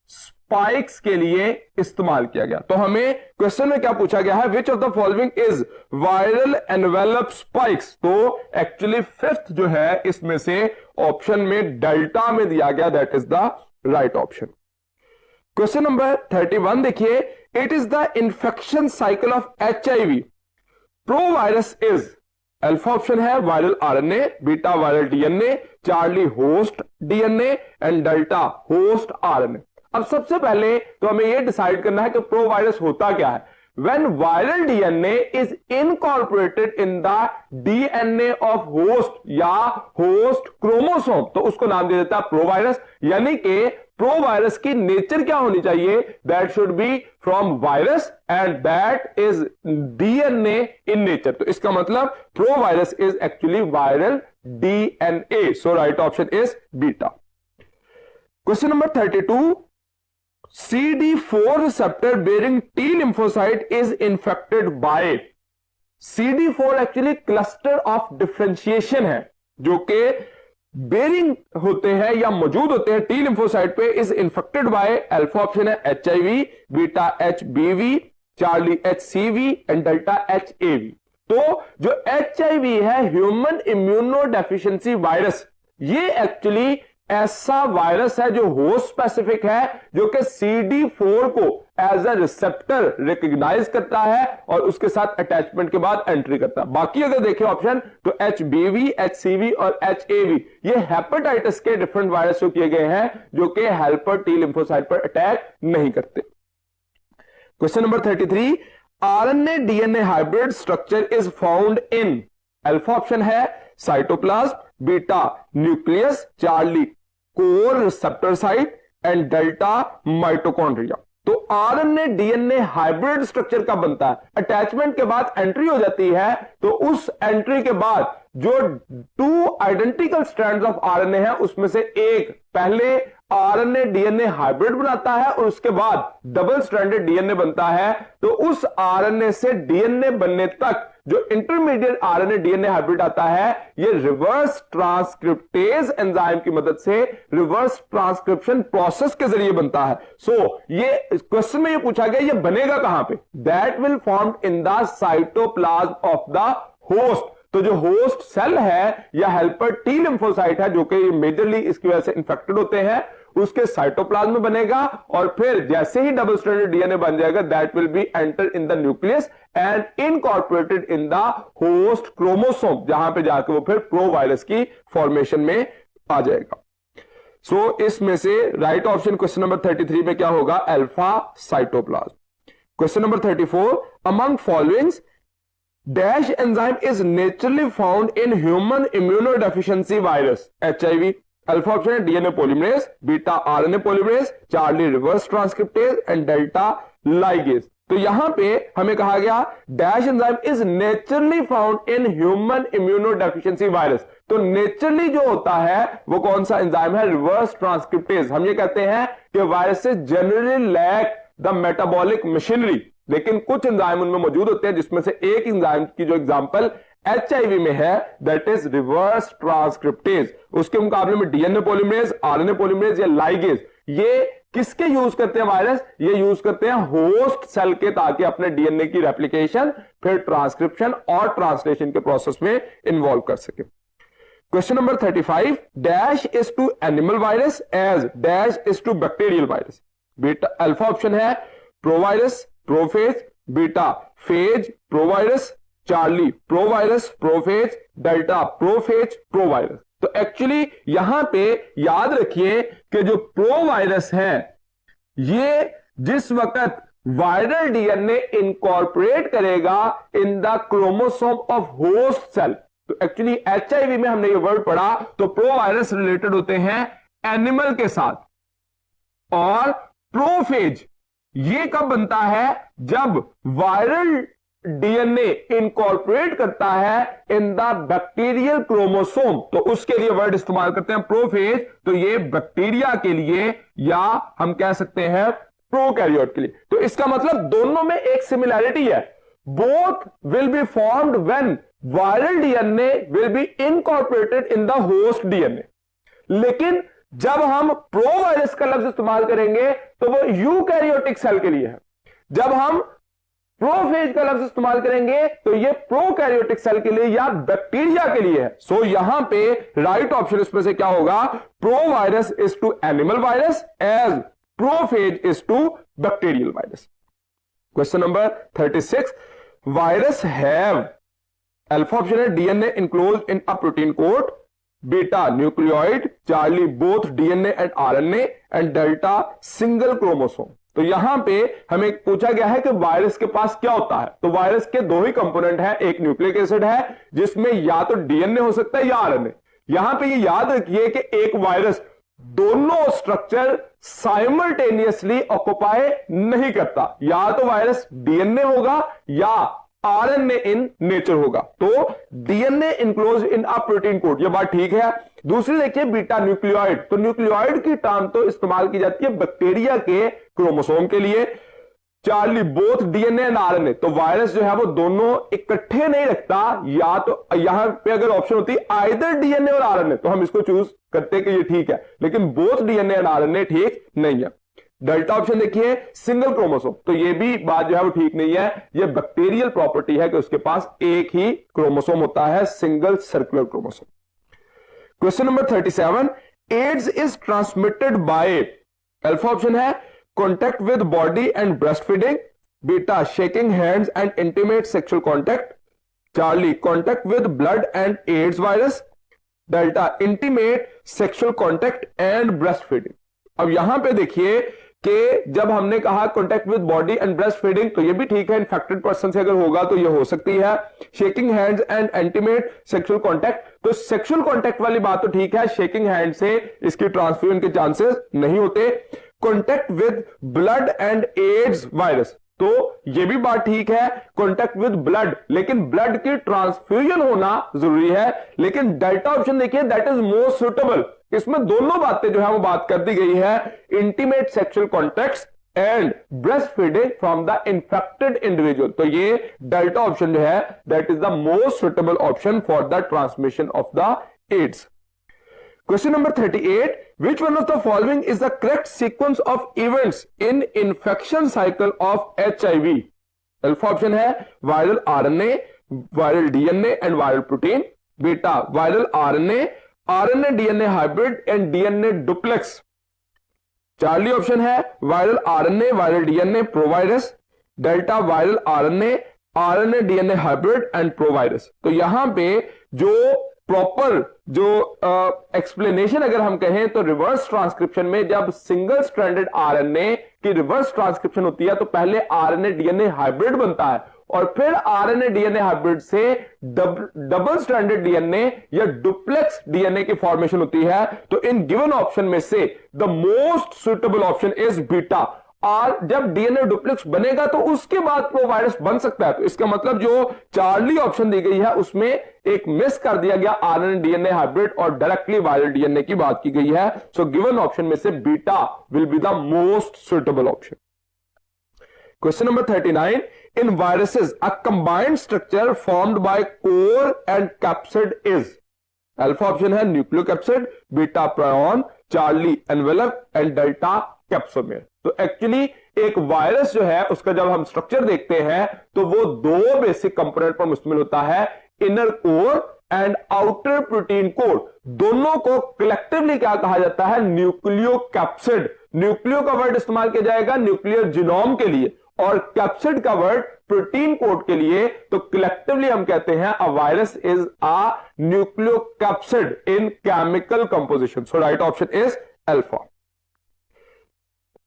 स्पाइक्स के लिए इस्तेमाल किया गया। तो हमें क्वेश्चन में क्या पूछा गया है, विच of the following is viral envelope spikes. तो एक्चुअली फिफ्थ जो है इसमें से ऑप्शन में डेल्टा में दिया गया, that is the right option. Question number 31 देखिए, it is the infection cycle of HIV। Provirus is, alpha option है viral RNA, beta viral DNA, charlie host DNA and delta host RNA। अब सबसे पहले तो हमें यह decide करना है कि प्रो वायरस होता क्या है। When viral DNA is incorporated in the DNA of host या host chromosome, तो उसको नाम दे देता है प्रो वायरस। यानी कि प्रो वायरस की नेचर क्या होनी चाहिए, that should be from virus and that is DNA in nature. तो इसका मतलब pro virus is actually viral DNA। So right option is beta. Question number 32, CD4 receptor bearing T lymphocyte is infected by। CD4 actually cluster of differentiation है जो कि bearing होते हैं या मौजूद होते हैं टी लिम्फोसाइट पे, is infected by, alpha option है HIV, beta HBV, Charlie HCV and delta HAV। तो जो HIV है ह्यूमन इम्यूनो डेफिशिएंसी वायरस, ये एक्चुअली ऐसा वायरस है जो होस्ट स्पेसिफिक है, जो कि CD4 को एज अ रिसेप्टर रिकॉग्नाइज करता है और उसके साथ अटैचमेंट के बाद एंट्री करता है। बाकी अगर देखें ऑप्शन तो HBV, HCV और HAV ये हेपेटाइटिस के डिफरेंट वायरस जो किए गए हैं जो कि हेल्पर टी लिम्फोसाइट पर अटैक नहीं करते। Question number 33, RNA DNA hybrid structure is found in, alpha option है cytoplasm, beta nucleus, charlie core receptor site and delta mitochondria. तो RNA DNA हाइब्रिड स्ट्रक्चर का बनता है, अटैचमेंट के बाद एंट्री हो जाती है, तो उस एंट्री के बाद जो 2 आइडेंटिकल स्ट्रैंड्स ऑफ RNA है उसमें से एक पहले RNA DNA हाइब्रिड बनाता है और उसके बाद डबल स्ट्रैंडेड DNA बनता है। तो उस RNA से DNA बनने तक जो इंटरमीडिएट RNA DNA हाइब्रिड आता है, ये रिवर्स ट्रांसक्रिप्टेज एंजाइम की मदद से रिवर्स ट्रांसक्रिप्शन प्रोसेस के जरिए बनता है। सो ये क्वेश्चन में ये पूछा गया, ये बनेगा कहां पे, that will form in the cytoplasm of the host. तो जो होस्ट सेल है या हेल्पर टी लिम्फोसाइट है जो कि मेजरली इसकी वजह से इंफेक्टेड होते हैं, उसके साइटोप्लाज्म में बनेगा और फिर जैसे ही डबल स्ट्रैंडेड DNA बन जाएगा, that will B enter in the nucleus and incorporated in the host chromosome, जहां पे जाकर वो फिर प्रो वायरस की फॉर्मेशन में आ जाएगा। सो इसमें से राइट ऑप्शन क्वेश्चन नंबर 33 में क्या होगा, alpha cytoplasm. Question number 34, among followings dash enzyme is naturally found in human immunodeficiency virus, HIV, alpha option है DNA polymerase, beta RNA polymerase, Charlie reverse transcriptase and delta ligase. तो यहां पे हमें कहा गया dash enzyme is naturally found in human immunodeficiency virus. तो naturally जो होता है वो कौन सा एंजाइम है, रिवर्स ट्रांसक्रिप्टेज। हम ये कहते हैं कि viruses generally lack the metabolic machinery, लेकिन कुछ एंजाइम उनमें मौजूद होते हैं, जिसमें से एक एंजाइम की जो एग्जांपल HIV में है दैट इज रिवर्स ट्रांसक्रिप्टेज। उसके मुकाबले में DNA पॉलीमरेज, RNA पॉलीमरेज या लाइगेज, ये किसके यूज करते हैं वायरस, ये यूज करते हैं होस्ट सेल के, ताकि अपने DNA की रेप्लिकेशन फिर ट्रांसक्रिप्शन और ट्रांसलेशन के प्रोसेस में इन्वॉल्व कर सके। Question number 35, dash is to animal virus as dash is to bacterial virus. Beta alpha option है provirus, prophage, beta phage, provirus, charlie provirus, prophage, delta prophage, provirus. तो actually यहां पे याद रखिए कि जो प्रोवायरस है ये जिस वक्त वायरल DNA इनकॉर्पोरेट करेगा in the chromosome of host cell, तो एक्चुअली HIV में हमने ये वर्ड पढ़ा, तो प्रोवायरस रिलेटेड होते हैं एनिमल के साथ, और प्रोफेज ये कब बनता है, जब वायरल डीएनए इनकॉर्पोरेट करता है इन द बैक्टीरियल क्रोमोसोम, तो उसके लिए वर्ड इस्तेमाल करते हैं प्रोफेज। तो ये बैक्टीरिया के लिए या हम कह सकते हैं प्रोकैरियोट के लिए। तो इसका मतलब दोनों में एक सिमिलैरिटी है, both will be formed when viral DNA will be incorporated in the host DNA. लेकिन जब हम प्रोवायरस का लफ्ज इस्तेमाल करेंगे तो वो यूकैरियोटिक सेल के लिए है, जब हम प्रोफेज का लफ्ज इस्तेमाल करेंगे तो ये प्रोकैरियोटिक सेल के लिए या बैक्टीरिया के लिए है। सो यहां पे राइट ऑप्शन इसमें से क्या होगा, provirus is to animal virus as prophage is to bacterial virus. Question number 36, virus have, alpha option है DNA enclose in a protein coat, beta nucleoid, charlie both DNA and RNA and delta single chromosome. तो यहां पे हमें पूछा गया है कि virus के पास क्या होता है। तो वायरस के दो ही कंपोनेंट है, एक न्यूक्लिक एसिड है जिसमें या तो डीएनए हो सकता है या आरएनए। यहां पे ये याद रखिए कि एक वायरस दोनों स्ट्रक्चर साइमल्टेनियसली ऑक्युपाई नहीं करता, या तो वायरस डीएनए होगा या आरएनए इन नेचर होगा। तो DNA enclose in a protein code, ये बात ठीक है। दूसरी देखिए बीटा न्यूक्लियोइड, तो न्यूक्लियोइड की टर्म तो इस्तेमाल की जाती है बैक्टीरिया के क्रोमोसोम के लिए। Charlie both DNA and RNA, तो वायरस जो है वो दोनों इकट्ठे नहीं रखता, या तो यहां पे अगर ऑप्शन होती आइदर डीएनए और आरएनए तो हम इसको चूज करते कि ये ठीक है, लेकिन बोथ डीएनए एंड आरएनए ठीक नहीं है। डेल्टा ऑप्शन देखिए सिंगल क्रोमोसोम, तो ये भी बात जो है वो ठीक नहीं है। ये बैक्टीरियल प्रॉपर्टी है कि उसके पास एक ही क्रोमोसोम होता है, single circular chromosome. Question number 37, AIDS is transmitted by, alpha option है contact with body and breast feeding, beta shaking hands and intimate sexual contact, charlie contact with blood and AIDS virus, delta intimate sexual contact and breast feeding. अब यहां पे देखिए कि जब हमने कहा contact with body and breast feeding तो ये भी ठीक है, इन्फेक्टेड पर्सन से अगर होगा तो ये हो सकती है। Shaking hands and intimate sexual contact, तो सेक्सुअल कॉन्टैक्ट वाली बात तो ठीक है, शेकिंग हैंड से इसकी ट्रांसफ्यूजन के चांसेस नहीं होते। Contact with blood and AIDS virus, तो ये भी बात ठीक है, कॉन्टैक्ट विद ब्लड, लेकिन ब्लड की ट्रांसफ्यूजन होना जरूरी है। लेकिन डेल्टा ऑप्शन देखिए दैट इज मोस्ट सुटेबल, इसमें दोनों बातें जो है वो बात कर दी गई है, intimate sexual contacts and breast feeding from the infected individual. तो ये डेल्टा ऑप्शन जो है that is the most suitable option for the transmission of the AIDS. Question number 38, which one of the following is the correct sequence of events in infection cycle of HIV? Alpha option है viral RNA, viral DNA and viral protein, beta viral RNA, RNA DNA hybrid and DNA duplex, Charlie option है viral RNA, viral DNA, provirus, delta viral RNA, RNA DNA hybrid and provirus। तो यहां पे जो proper जो explanation अगर हम कहें तो रिवर्स ट्रांसक्रिप्शन में जब सिंगल स्ट्रैंडेड आरएनए की रिवर्स ट्रांसक्रिप्शन होती है तो पहले आरएनए डीएनए हाइब्रिड बनता है और फिर आरएनए डीएनए हाइब्रिड से डबल स्ट्रैंडेड डीएनए या डुप्लेक्स डीएनए की फॉर्मेशन होती है। तो इन गिवन ऑप्शन में से the most suitable option is beta. और जब डीएनए डुप्लेक्स बनेगा तो उसके बाद प्रोवायरस बन सकता है। तो इसका मतलब जो चार्ली ऑप्शन दी गई है उसमें एक मिस कर दिया गया आरएनए डीएनए हाइब्रिड और डायरेक्टली वायरल डीएनए की बात की गई है। सो गिवन ऑप्शन में से beta will be the most suitable option. Question number 39, in viruses a combined structure formed by core and capsid is, alpha option है nucleocapsid, beta prion, Charlie envelope and delta capsomere. तो actually एक virus जो है उसका जब हम structure देखते हैं तो वो दो बेसिक कंपोनेंट पर मुश्तमिल होता है, inner core and outer protein core. दोनों को कलेक्टिवली क्या कहा जाता है, न्यूक्लियोकैप्सिड। न्यूक्लियो का वर्ड इस्तेमाल किया जाएगा न्यूक्लियर जीनोम के लिए और कैप्सिड का वर्ड प्रोटीन कोड के लिए। तो कलेक्टिवली हम कहते हैं a virus is a nucleocapsid in chemical composition. So right option is alpha.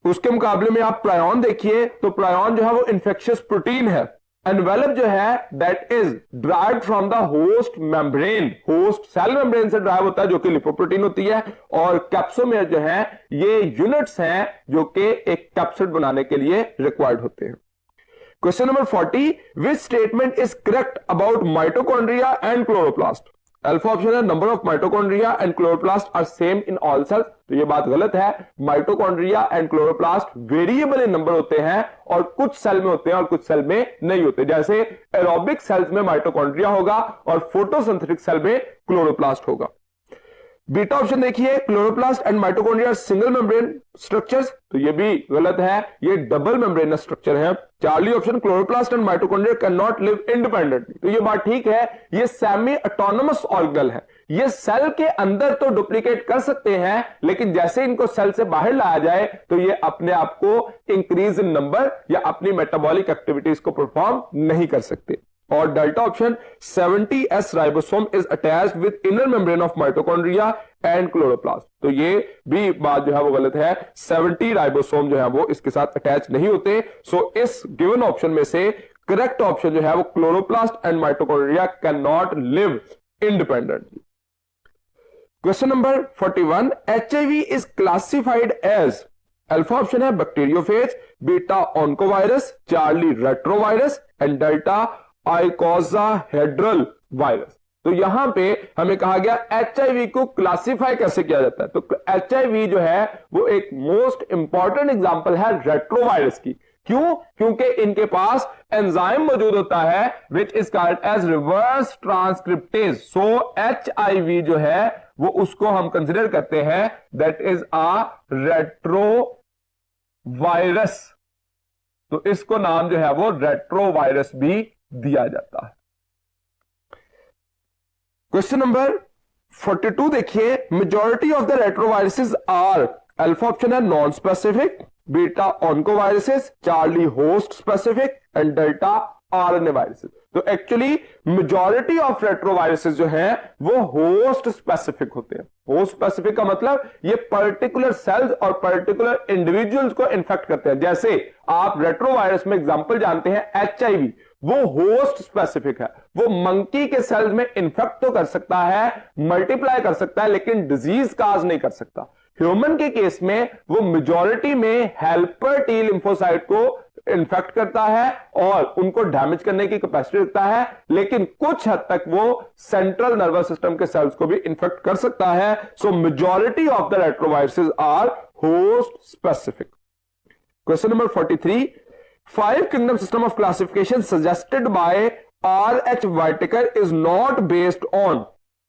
उसके मुकाबले में आप प्रायोन देखिए तो प्रायोन जो है वो इन्फेक्शियस प्रोटीन है। एनवेलप जो है that is derived from the host membrane, host cell membrane से ड्राइव होता है जो कि लिपोप्रोटीन होती है। और कैप्सोमेर जो है ये यूनिट्स हैं जो कि एक कैप्सिड बनाने के लिए रिक्वायर्ड होते हैं। Question number 40, which statement is correct about mitochondria and chloroplast? Alpha option है number of mitochondria and chloroplast are same in all cells, तो ये बात गलत है। Mitochondria and chloroplast variable in number होते हैं और कुछ सेल में होते हैं और कुछ सेल में नहीं होते। जैसे एरोबिक सेल्स में माइटोकॉन्ड्रिया होगा और फोटोसिंथेटिक सेल में क्लोरोप्लास्ट होगा। बीटा ऑप्शन देखिए, chloroplast and mitochondria single membrane structures, तो ये भी गलत है, ये डबल मेम्ब्रेन स्ट्रक्चर है। Charlie option, chloroplast and mitochondria can not live independently, तो ये बात ठीक है, ये सेमी ऑटोनोमस ऑर्गेनल है, ये सेल के अंदर तो डुप्लीकेट कर सकते हैं, लेकिन जैसे इनको सेल से बाहर लाया जाए तो ये अपने आप को इंक्रीज इन नंबर या अपनी मेटाबॉलिक एक्टिविटीज को परफॉर्म नहीं कर सकते। और delta option, 70S ribosome is attached with inner membrane of mitochondria and chloroplast, तो ये भी बात जो है वो गलत है, 70 राइबोसोम जो है वो इसके साथ अटैच नहीं होते। सो इस गिवन ऑप्शन में से करेक्ट ऑप्शन जो है वो chloroplast and mitochondria can not live independently. Question number 41, HIV is classified as, alpha option है bacteriophage, beta oncovirus, Charlie retrovirus and delta icosahedral virus. तो यहां पे हमें कहा गया HIV को क्लासिफाई कैसे किया जाता है, तो HIV जो है वो एक मोस्ट इंपॉर्टेंट एग्जांपल है रेट्रोवायरस की। क्यों? क्योंकि इनके पास एंजाइम मौजूद होता है which is called as reverse transcriptase. So HIV जो है वो उसको हम कंसिडर करते हैं दैट इज अ रेट्रोवायरस, तो इसको नाम जो है वो रेट्रोवायरस भी दिया जाता है। क्वेश्चन नंबर 42 देखिए, majority of the retroviruses are, alpha option है non specific, beta oncoviruses, Charlie host specific and delta RNA viruses. तो एक्चुअली मेजॉरिटी ऑफ रेट्रोवायरसेस जो हैं वो होस्ट स्पेसिफिक होते हैं। होस्ट स्पेसिफिक का मतलब ये पर्टिकुलर सेल्स और पर्टिकुलर इंडिविजुअल्स को इन्फेक्ट करते हैं। जैसे आप रेट्रोवायरस में एग्जांपल जानते हैं HIV, वो होस्ट स्पेसिफिक है, वो मंकी के सेल्स में इन्फेक्ट तो कर सकता है, मल्टीप्लाई कर सकता है, लेकिन डिजीज काज नहीं कर सकता। ह्यूमन के केस में वो मेजॉरिटी में हेल्पर टी लिम्फोसाइट को इन्फेक्ट करता है और उनको डैमेज करने की कैपेसिटी रखता है, लेकिन कुछ हद तक वो सेंट्रल नर्वस सिस्टम के सेल्स को भी इन्फेक्ट कर सकता है। So majority of the retroviruses are host specific. Question number 43, 5 kingdom system of classification suggested by R.H. Whitaker is not based on,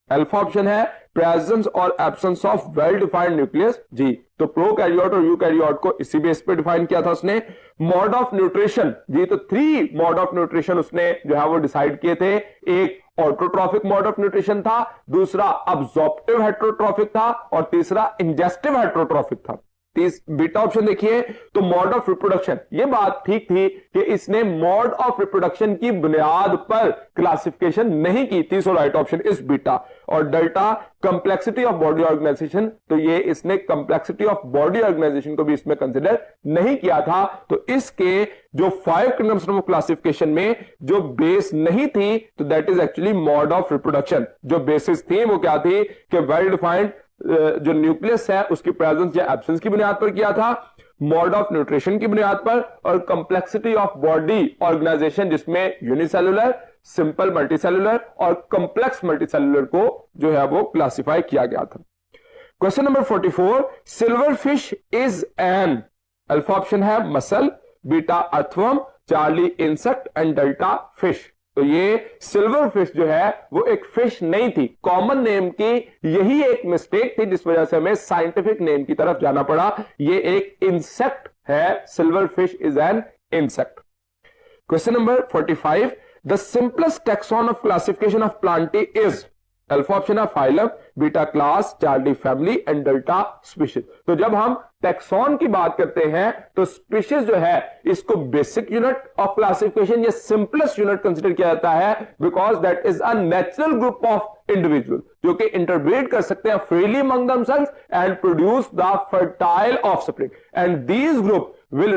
alpha option है प्रेजेंस और absence of well defined nucleus जी, तो prokaryote और eukaryote को इसी base पे define किया था उसने। मोड ऑफ न्यूट्रिशन जी, तो 3 मोड ऑफ न्यूट्रिशन उसने जो है वो डिसाइड किए थे। एक ऑटोट्रॉफिक मोड ऑफ न्यूट्रिशन था, दूसरा अब्जॉर्प्टिव हेटरोट्रॉफिक था और तीसरा इंजेस्टिव हेटरोट्रॉफिक था। बीटा ऑप्शन देखिए, तो मोड ऑफ रिप्रोडक्शन, ये बात ठीक थी कि इसने मोड ऑफ रिप्रोडक्शन की बुनियाद पर क्लासिफिकेशन नहीं की थी, so right option is beta. और delta complexity of body organisation, तो ये इसने कंप्लेक्सिटी ऑफ बॉडी ऑर्गेनाइजेशन को भी इसमें कंसिडर नहीं किया था। तो इसके जो 5 किंगडम सिस्टम ऑफ क्लासिफिकेशन में जो बेस नहीं थी, तो that is actually mode of reproduction. जो बेसिस थी वो क्या थी कि वेल डिफाइंड जो न्यूक्लियस है उसकी प्रेजेंस या एब्सेंस की बुनियाद पर किया था, मोड ऑफ न्यूट्रिशन की बुनियाद पर, और कंप्लेक्सिटी ऑफ बॉडी ऑर्गेनाइजेशन जिसमें यूनिसेलुलर, सिंपल मल्टीसेलुलर और कॉम्प्लेक्स मल्टीसेलुलर को जो है वो क्लासिफाई किया गया था। Question number 44, silver fish is an, alpha option है muscle, beta earthworm, Charlie insect and delta fish. तो ये सिल्वर फिश जो है वो एक फिश नहीं थी, कॉमन नेम की यही एक मिस्टेक थी जिस वजह से हमें साइंटिफिक नेम की तरफ जाना पड़ा। ये एक इंसेक्ट है, silver fish is an insect. Question number 45, the simplest taxon of classification of plantae is, alpha option है phylum, beta class, Charlie family and delta species. तो जब हम टैक्सॉन की बात करते हैं तो स्पीशीज जो है इसको बेसिक यूनिट ऑफ क्लासिफिकेशन या सिंपलेस्ट यूनिट कंसिडर किया जाता है, because that is a natural group of individual जो कि इंटरब्रीड कर सकते हैं freely among themselves and produce the fertile offspring, and these group will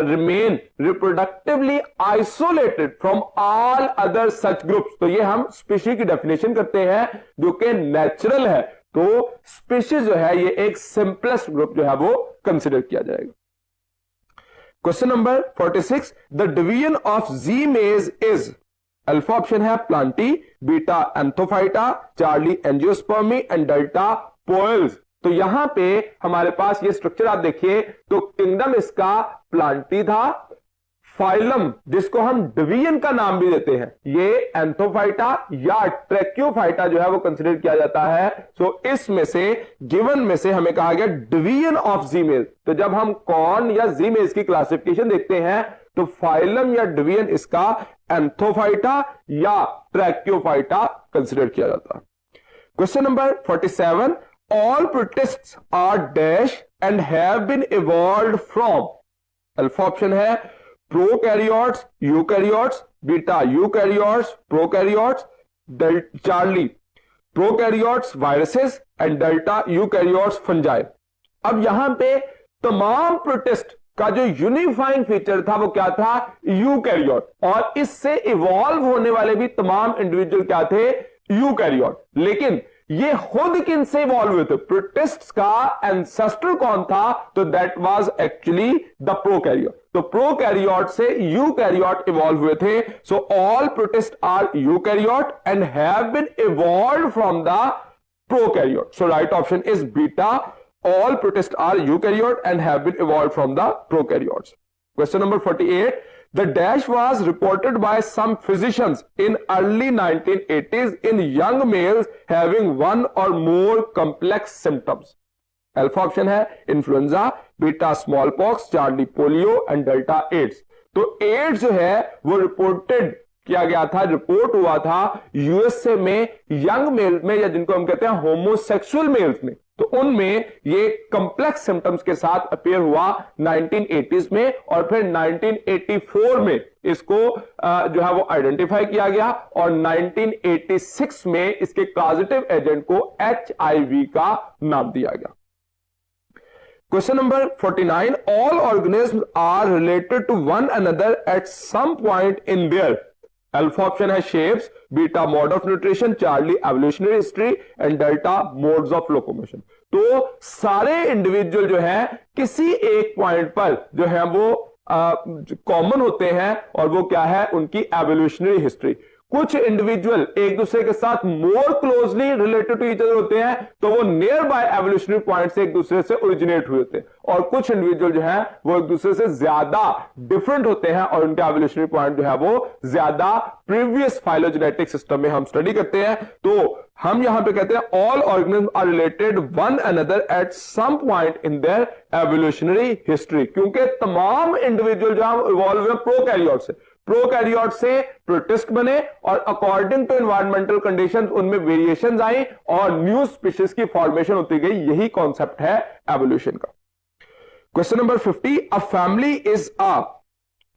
remain reproductively isolated from all other such groups। तो ये हम स्पीशीज की डेफिनेशन करते हैं जो कि नेचुरल है, तो स्पीशीज जो है ये एक सिंपलेस्ट ग्रुप जो है वो कंसिडर किया जाएगा। Question number 46, the division of Zea mays is, alpha option है plantae, beta anthophyta, Charlie angiospermae and delta poales. तो यहां पे हमारे पास ये स्ट्रक्चर आप देखिए, तो किंगडम इसका प्लांटी था, फाइलम जिसको हम डिवीजन का नाम भी देते हैं ये एंथोफाइटा या ट्रैक्योफाइटा जो है वो कंसीडर किया जाता है। सो इसमें से गिवन में से हमें कहा गया डिवीजन ऑफ जीमेल। तो जब हम कॉर्न या जीमेल्स की क्लासिफिकेशन देखते हैं तो फाइलम या डिवीजन इसका एंथोफाइटा या ट्रैक्योफाइटा कंसीडर किया जाता है। Question number 47, all protists are dash and have been evolved from, alpha option है prokaryotes, eukaryotes, beta eukaryotes, prokaryotes, Charlie prokaryotes viruses and delta eukaryotes fungi. अब यहां पे तमाम प्रोटिस्ट का जो यूनिफाइंग फीचर था वो क्या था, यूकैरियोट, और इससे इवॉल्व होने वाले भी तमाम इंडिविजुअल क्या थे, यूकैरियोट। लेकिन ये खुद किन से इवॉल्व हुए थे, प्रोटिस्ट्स का एंसेस्टर कौन था, तो that was actually the prokaryote. तो प्रोकैरियोट से यूकैरियोट इवॉल्व हुए थे। So all protist are eukaryote and have been evolve from the prokaryote. So right option is beta, all protists are eukaryote and have been evolved from the prokaryotes. Question number 48, the dash was reported by some physicians in early 1980s in young males having one or more complex symptoms. Alpha option है influenza, beta smallpox, Charlie polio and delta AIDS. तो AIDS जो है वो reported किया गया था, report हुआ था यूएसए में यंग मेल में, या जिनको हम कहते हैं होमोसेक्सुअल मेल्स में। तो उनमें ये कॉम्प्लेक्स सिम्टम्स के साथ अपीयर हुआ 1980s में, और फिर 1984 में इसको जो है वो आइडेंटिफाई किया गया, और 1986 में इसके कॉजेटिव एजेंट को HIV का नाम दिया गया। Question number 49, all organism are related to one another at some point in their, alpha option है shapes, beta mode of nutrition, Charlie evolutionary history and delta modes of locomotion. तो सारे individual जो है किसी एक पॉइंट पर जो है वो कॉमन होते हैं, और वो क्या है, उनकी एवोल्यूशनरी हिस्ट्री। कुछ इंडिविजुअल एक दूसरे के साथ more closely related to each other होते हैं, तो वो नियर बाय एवोल्यूशनरी पॉइंट से एक दूसरे से ओरिजिनेट हुए होते हैं, और कुछ इंडिविजुअल जो है वो एक दूसरे से ज्यादा डिफरेंट होते हैं, और उनके एवोल्यूशनरी पॉइंट जो है वो ज्यादा प्रीवियस फाइलोजेनेटिक सिस्टम में हम स्टडी करते हैं। तो हम यहां पे कहते हैं all organism are related one another at some point in their evolutionary history, क्योंकि तमाम इंडिविजुअल जो हम इवॉल्व हुए प्रोकैरियोट से, प्रोकैरियोट से प्रोटिस्ट बने, और अकॉर्डिंग टू एनवायरमेंटल कंडीशंस उनमें वेरिएशंस आई और न्यू स्पीशीज की फॉर्मेशन होती गई। यही कॉन्सेप्ट है एवोल्यूशन का। Question number 50, a family is a,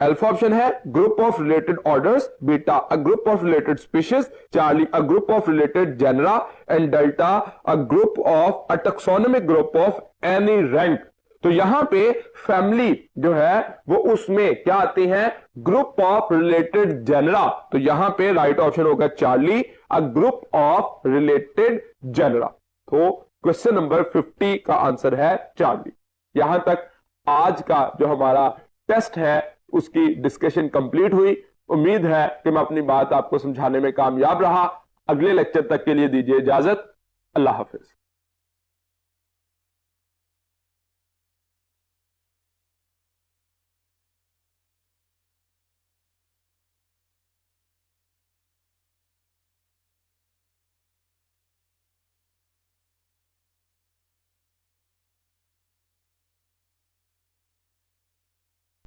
alpha option है group of related orders, beta a group of related species, Charlie a group of related genera and delta a group of a taxonomic group of any rank. तो यहां पे family जो है वो उसमें क्या आती है, ग्रुप ऑफ रिलेटेड जेनरा। तो यहां पे राइट ऑप्शन होगा Charlie, a group of related genre. तो क्वेश्चन नंबर 50 का आंसर है चार्ली। यहां तक आज का जो हमारा टेस्ट है उसकी डिस्कशन कंप्लीट हुई। उम्मीद है कि मैं अपनी बात आपको समझाने में कामयाब रहा। अगले लेक्चर तक के लिए दीजिए इजाजत। अल्लाह हाफिज।